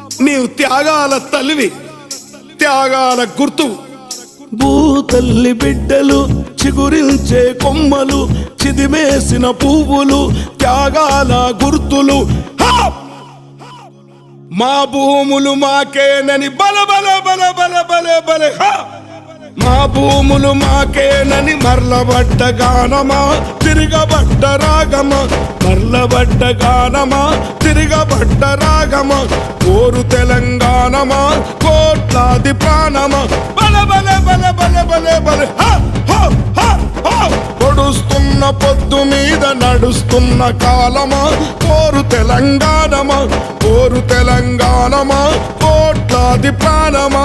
నీవు త్యాగాల తల్లివి, త్యాగాల గుర్తు. భూతల్లి బిడ్డలు చిగురించే కొమ్మలు, చిదిమేసిన పువ్వులు, త్యాగాల గుర్తులు. మా భూములు మాకేనని బల బల బల బల బల బల. మా భూములు మాకేనని మరలబడ్డ గానమా, తిరగబడ్డ రాగమా, మరలబడ్డ గానమా, తిరగబడ్డ రాగమా. కోరు తెలంగాణమా, కోట్లాది ప్రాణమా, బల బల బల బల బల బల. పొడుస్తున్న పొద్దు మీద నడుస్తున్న కాలమా, కోరు తెలంగాణమా, కోరు తెలంగాణమా, కోట్లాది ప్రాణమా.